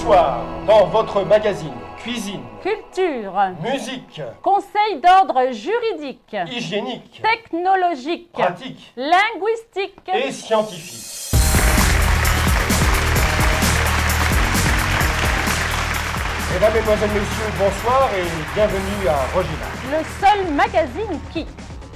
soir, dans votre magazine cuisine, culture, musique, conseil d'ordre juridique, hygiénique, technologique, pratique linguistique et scientifique. Mesdames, Mesdemoiselles, Messieurs, bonsoir et bienvenue à Rogema. Le seul magazine qui...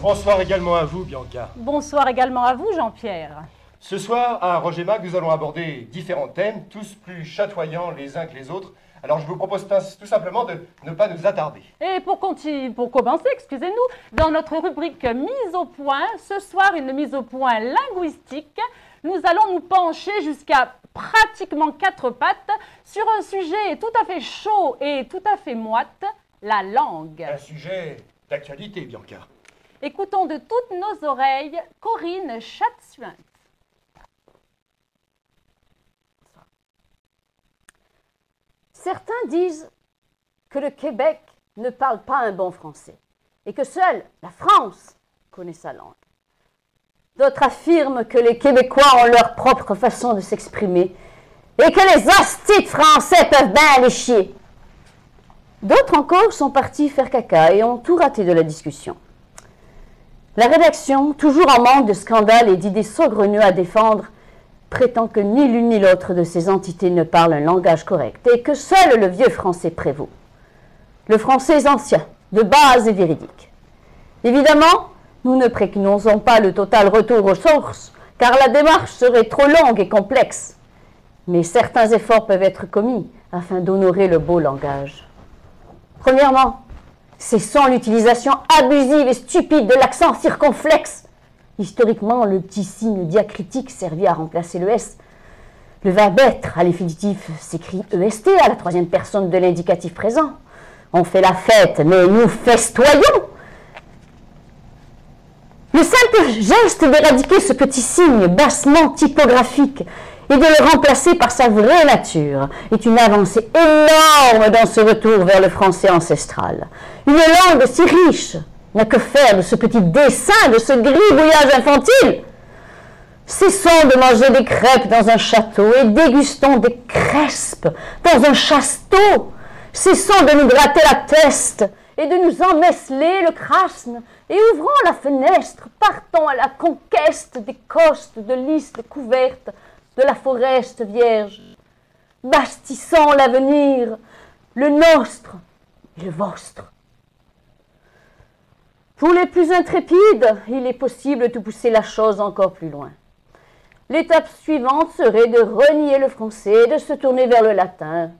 Bonsoir également à vous, Bianca. Bonsoir également à vous, Jean-Pierre. Ce soir, à Rogema, nous allons aborder différents thèmes, tous plus chatoyants les uns que les autres. Alors, je vous propose tout simplement de ne pas nous attarder. Et pour commencer, excusez-nous, dans notre rubrique mise au point, ce soir, une mise au point linguistique, nous allons nous pencher jusqu'à pratiquement 4 pattes sur un sujet tout à fait chaud et tout à fait moite, la langue. Un sujet d'actualité, Bianca. Écoutons de toutes nos oreilles Corinne Chatsuin. Certains disent que le Québec ne parle pas un bon français et que seule la France connaît sa langue. D'autres affirment que les Québécois ont leur propre façon de s'exprimer et que les hosties de français peuvent bien aller chier. D'autres encore sont partis faire caca et ont tout raté de la discussion. La rédaction, toujours en manque de scandales et d'idées saugrenues à défendre, prétend que ni l'une ni l'autre de ces entités ne parle un langage correct et que seul le vieux français prévaut. Le français est ancien, de base et véridique. Évidemment, nous ne préconisons pas le total retour aux sources, car la démarche serait trop longue et complexe. Mais certains efforts peuvent être commis afin d'honorer le beau langage. Premièrement, cessons l'utilisation abusive et stupide de l'accent circonflexe. Historiquement, le petit signe diacritique servait à remplacer le S. Le verbe être à l'infinitif s'écrit EST à la troisième personne de l'indicatif présent. On fait la fête, mais nous festoyons. Le simple geste d'éradiquer ce petit signe bassement typographique et de le remplacer par sa vraie nature est une avancée énorme dans ce retour vers le français ancestral. Une langue si riche n'a que faire de ce petit dessin, de ce gribouillage infantile. Cessons de manger des crêpes dans un château et dégustons des crespes dans un chasteau. Cessons de nous gratter la teste et de nous emmesseler le crasne et ouvrons la fenêtre, partons à la conquête des costes de l'isle couverte de la foreste vierge. Bastissons l'avenir, le nostre et le vostre. Pour les plus intrépides, il est possible de pousser la chose encore plus loin. L'étape suivante serait de renier le français et de se tourner vers le latin.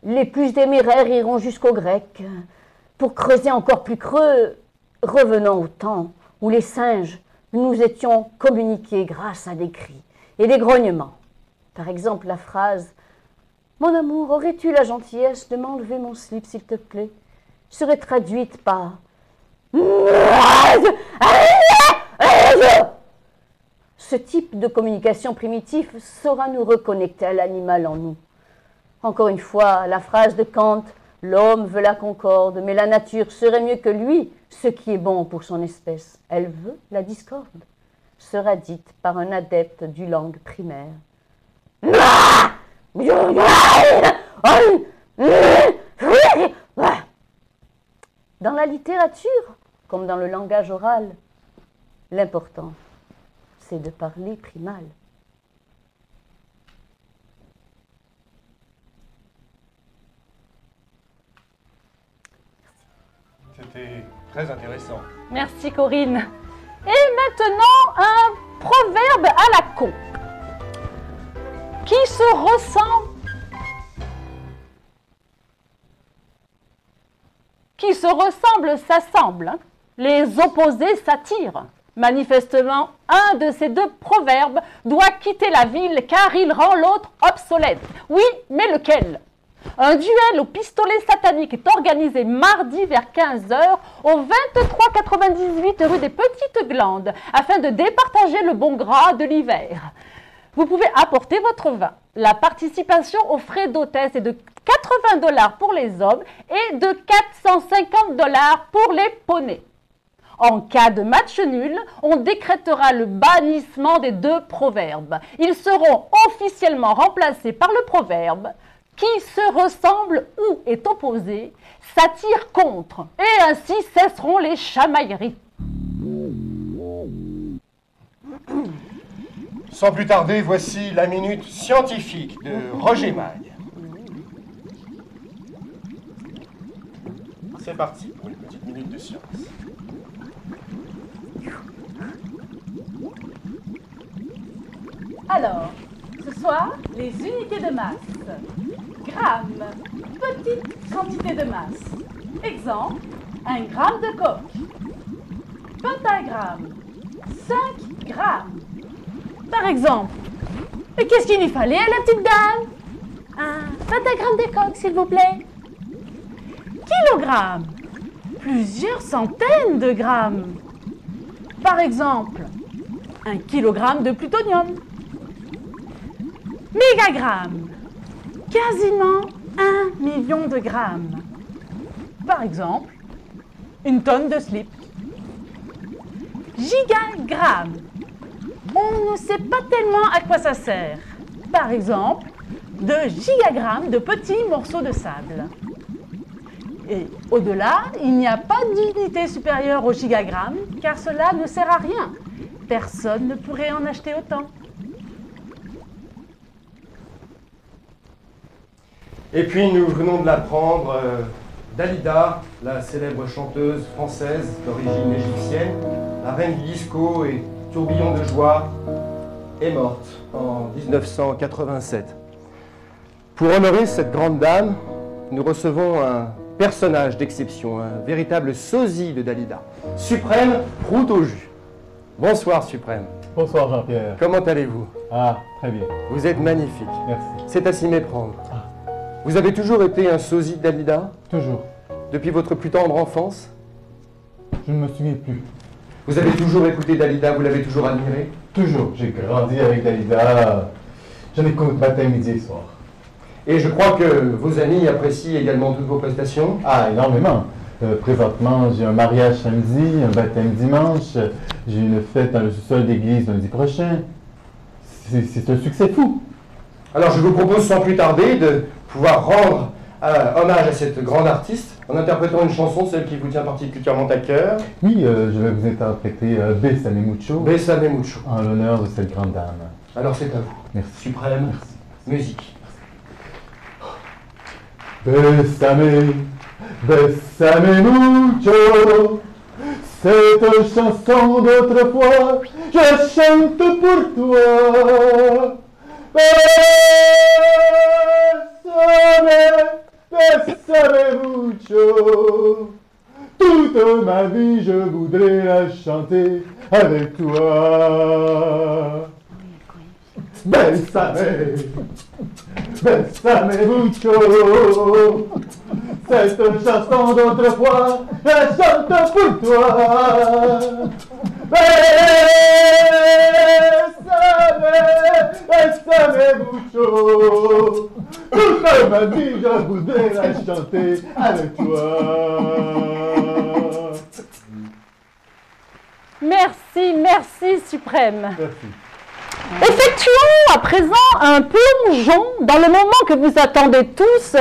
Les plus téméraires iront jusqu'au grec. Pour creuser encore plus creux, revenons au temps où les singes nous étions communiqués grâce à des cris et des grognements. Par exemple, la phrase « Mon amour, aurais-tu la gentillesse de m'enlever mon slip, s'il te plaît ?» serait traduite par ce type de communication primitive saura nous reconnecter à l'animal en nous. Encore une fois, la phrase de Kant « L'homme veut la concorde, mais la nature serait mieux que lui, ce qui est bon pour son espèce. Elle veut la discorde » sera dite par un adepte du langue primaire. Dans la littérature, comme dans le langage oral, l'important, c'est de parler primal. C'était très intéressant. Merci Corinne. Et maintenant, un proverbe à la con. Qui se ressemble... Qui se ressemble s'assemble. Hein. Les opposés s'attirent. Manifestement, un de ces deux proverbes doit quitter la ville car il rend l'autre obsolète. Oui, mais lequel ? Un duel au pistolet satanique est organisé mardi vers 15h au 2398 rue des Petites Glandes afin de départager le bon gras de l'hiver. Vous pouvez apporter votre vin. La participation aux frais d'hôtesse est de 80 $ pour les hommes et de 450 $ pour les poneys. En cas de match nul, on décrétera le bannissement des deux proverbes. Ils seront officiellement remplacés par le proverbe « qui se ressemble ou est opposé s'attire contre, et ainsi cesseront les chamailleries. Sans plus tarder, voici la minute scientifique de Roger Mag. C'est parti pour une petite minute de science. Alors, ce soir, les unités de masse. Gramme, petite quantité de masse. Exemple, 1 gramme de coke. Pentagramme, 5 grammes. Par exemple, mais qu'est-ce qu'il lui fallait à la petite dame? Un pentagramme de coke, s'il vous plaît. Kilogramme, plusieurs centaines de grammes. Par exemple, 1 kilogramme de plutonium. Mégagramme, quasiment 1 million de grammes. Par exemple, une tonne de slip. Gigagramme, on ne sait pas tellement à quoi ça sert. Par exemple, 2 gigagrammes de petits morceaux de sable. Et au-delà, il n'y a pas d'unité supérieure au gigagramme, car cela ne sert à rien. Personne ne pourrait en acheter autant. Et puis nous venons de l'apprendre, Dalida, la célèbre chanteuse française d'origine égyptienne, la reine du disco et tourbillon de joie, est morte en 1987. Pour honorer cette grande dame, nous recevons un personnage d'exception, un véritable sosie de Dalida. Suprême Prout au jus. Bonsoir Suprême. Bonsoir Jean-Pierre. Comment allez-vous? Ah, très bien. Vous êtes magnifique. Merci. C'est à s'y méprendre. Vous avez toujours été un sosie de Dalida? Toujours. Depuis votre plus tendre enfance? Je ne me souviens plus. Vous avez toujours écouté Dalida, vous l'avez toujours admirée? Toujours. J'ai grandi avec Dalida. J'en écoute matin, midi et soir. Et je crois que vos amis apprécient également toutes vos prestations? Ah, énormément. Présentement, j'ai un mariage samedi, un baptême dimanche. J'ai une fête dans le sous-sol d'église lundi prochain. C'est un succès fou. Alors je vous propose sans plus tarder de pouvoir rendre hommage à cette grande artiste en interprétant une chanson, celle qui vous tient particulièrement à cœur. Oui, je vais vous interpréter Bésame mucho Bésame mucho. en l'honneur de cette grande dame. Alors c'est à vous. Merci. Suprême, Merci. musique. Bésame, bésame mucho. Cette chanson d'autrefois, je chante pour toi. Bésame, bésame mucho. Toute ma vie, je voudrais la chanter avec toi. Bésame, bésame mucho. Cette chanson d'autrefois, je chante pour toi. Bésame mucho. Toute ma vie, je voudrais la chanter avec toi. Merci, merci Suprême. Merci. Effectuons à présent un plongeon dans le moment que vous attendez tous.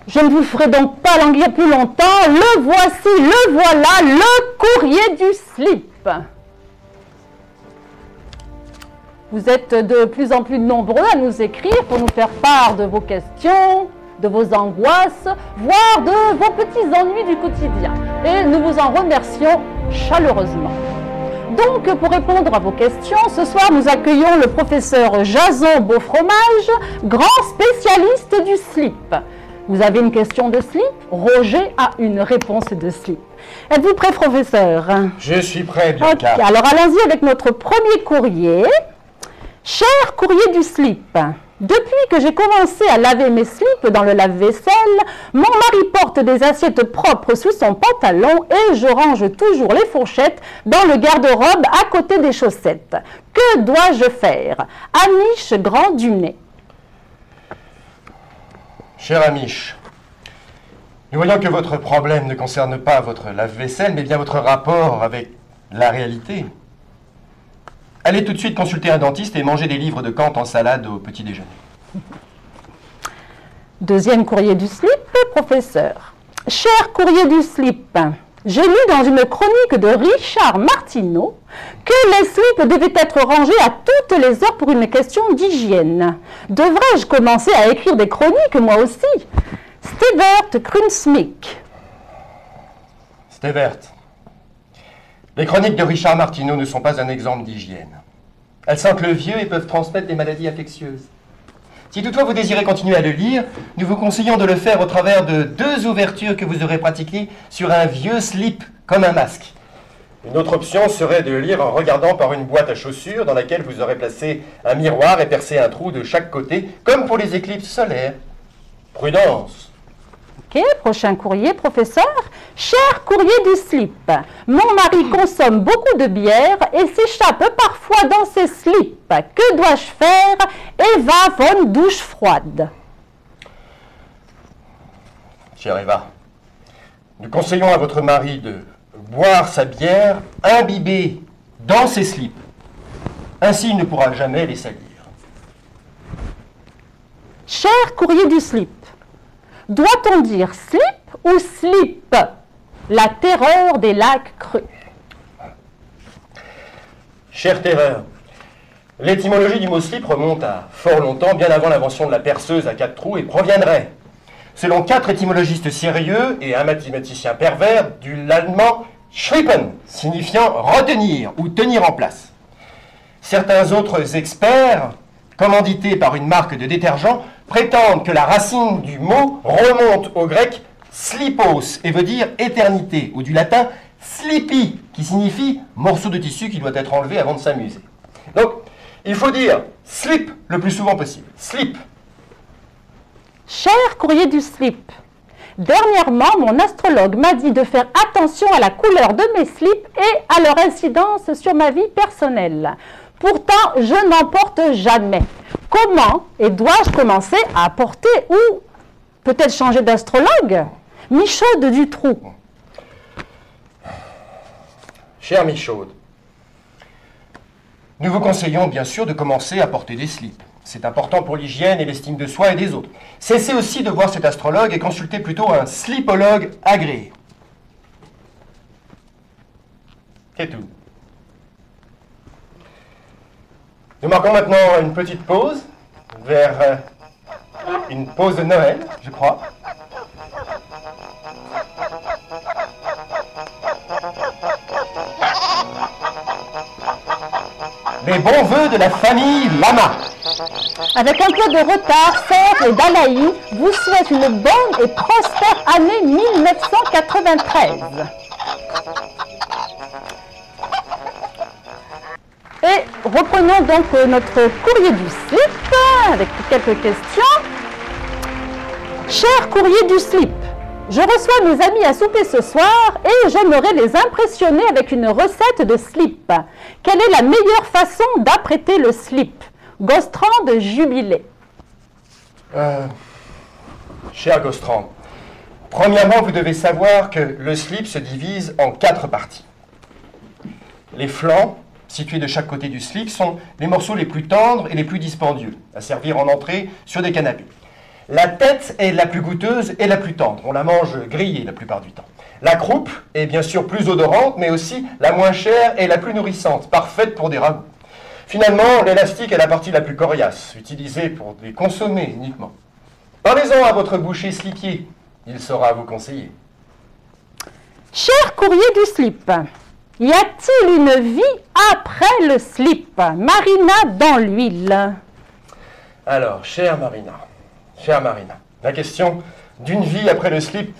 Je ne vous ferai donc pas languir plus longtemps. Le voici, le voilà, le courrier du slip. Vous êtes de plus en plus nombreux à nous écrire pour nous faire part de vos questions, de vos angoisses, voire de vos petits ennuis du quotidien. Et nous vous en remercions chaleureusement. Donc, pour répondre à vos questions, ce soir, nous accueillons le professeur Jason Beaufromage, grand spécialiste du slip. Vous avez une question de slip? Roger a une réponse de slip. Êtes-vous prêt, professeur? Je suis prêt, Ok, Bianca. alors allons-y avec notre premier courrier. Cher courrier du slip, depuis que j'ai commencé à laver mes slips dans le lave-vaisselle, mon mari porte des assiettes propres sous son pantalon et je range toujours les fourchettes dans le garde-robe à côté des chaussettes. Que dois-je faire? Amiche Grand Dunet. Cher Amiche, nous voyons que votre problème ne concerne pas votre lave-vaisselle, mais bien votre rapport avec la réalité. Allez tout de suite consulter un dentiste et manger des livres de Kant en salade au petit déjeuner. Deuxième courrier du slip, professeur. Cher courrier du slip, j'ai lu dans une chronique de Richard Martineau que les slips devaient être rangés à toutes les heures pour une question d'hygiène. Devrais-je commencer à écrire des chroniques, moi aussi? Stevert Krunsmik. Stevert, les chroniques de Richard Martineau ne sont pas un exemple d'hygiène. Elles sentent le vieux et peuvent transmettre des maladies infectieuses. Si toutefois vous désirez continuer à le lire, nous vous conseillons de le faire au travers de 2 ouvertures que vous aurez pratiquées sur un vieux slip, comme un masque. Une autre option serait de le lire en regardant par une boîte à chaussures dans laquelle vous aurez placé un miroir et percé un trou de chaque côté, comme pour les éclipses solaires. Prudence! Ok, prochain courrier, professeur. Cher courrier du slip, mon mari consomme beaucoup de bière et s'échappe parfois dans ses slips. Que dois-je faire? Eva von douche froide. Chère Eva, nous conseillons à votre mari de boire sa bière imbibée dans ses slips. Ainsi, il ne pourra jamais les salir. Cher courrier du slip, doit-on dire slip ou slip? La terreur des lacs creux. Chère terreur, l'étymologie du mot slip remonte à fort longtemps, bien avant l'invention de la perceuse à 4 trous, et proviendrait, selon 4 étymologistes sérieux et un mathématicien pervers, de l'allemand schrippen, signifiant retenir ou tenir en place. Certains autres experts, commandités par une marque de détergent, prétendent que la racine du mot remonte au grec slipos et veut dire éternité, ou du latin slippy, qui signifie morceau de tissu qui doit être enlevé avant de s'amuser. Donc, il faut dire slip le plus souvent possible. Slip. Cher courrier du slip, dernièrement, mon astrologue m'a dit de faire attention à la couleur de mes slips et à leur incidence sur ma vie personnelle. Pourtant, je n'en porte jamais. Comment et dois-je commencer à porter ou peut-être changer d'astrologue? Michaude du Trou. Chère Michaude, nous vous conseillons bien sûr de commencer à porter des slips. C'est important pour l'hygiène et l'estime de soi et des autres. Cessez aussi de voir cet astrologue et consultez plutôt un slipologue agréé. C'est tout. Nous marquons maintenant une petite pause vers une pause de Noël, je crois. Les bons vœux de la famille Lama. Avec un peu de retard, Serge et Dalaï vous souhaitent une bonne et prospère année 1993. Et reprenons donc notre courrier du slip avec quelques questions. Cher courrier du slip, je reçois mes amis à souper ce soir et j'aimerais les impressionner avec une recette de slip. Quelle est la meilleure façon d'apprêter le slip? Gaustrand de Jubilé. Cher Gaustrand, premièrement, vous devez savoir que le slip se divise en 4 parties. Les flancs, situés de chaque côté du slip, sont les morceaux les plus tendres et les plus dispendieux, à servir en entrée sur des canapés. La tête est la plus goûteuse et la plus tendre. On la mange grillée la plupart du temps. La croupe est bien sûr plus odorante, mais aussi la moins chère et la plus nourrissante, parfaite pour des ragoûts. Finalement, l'élastique est la partie la plus coriace, utilisée pour les consommer uniquement. Parlez-en à votre boucher slipier, il saura vous conseiller. Cher courrier du slip, y a-t-il une vie après le slip? Marina dans l'huile. Alors, chère Marina, la question d'une vie après le slip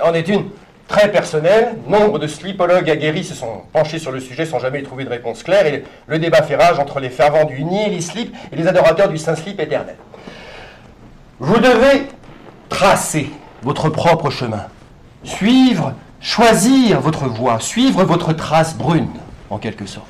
en est une très personnelle. Nombre de slipologues aguerris se sont penchés sur le sujet sans jamais y trouver de réponse claire et le débat fait rage entre les fervents du nihil-slip et les adorateurs du saint slip éternel. Vous devez tracer votre propre chemin, choisir votre voie, suivre votre trace brune, en quelque sorte.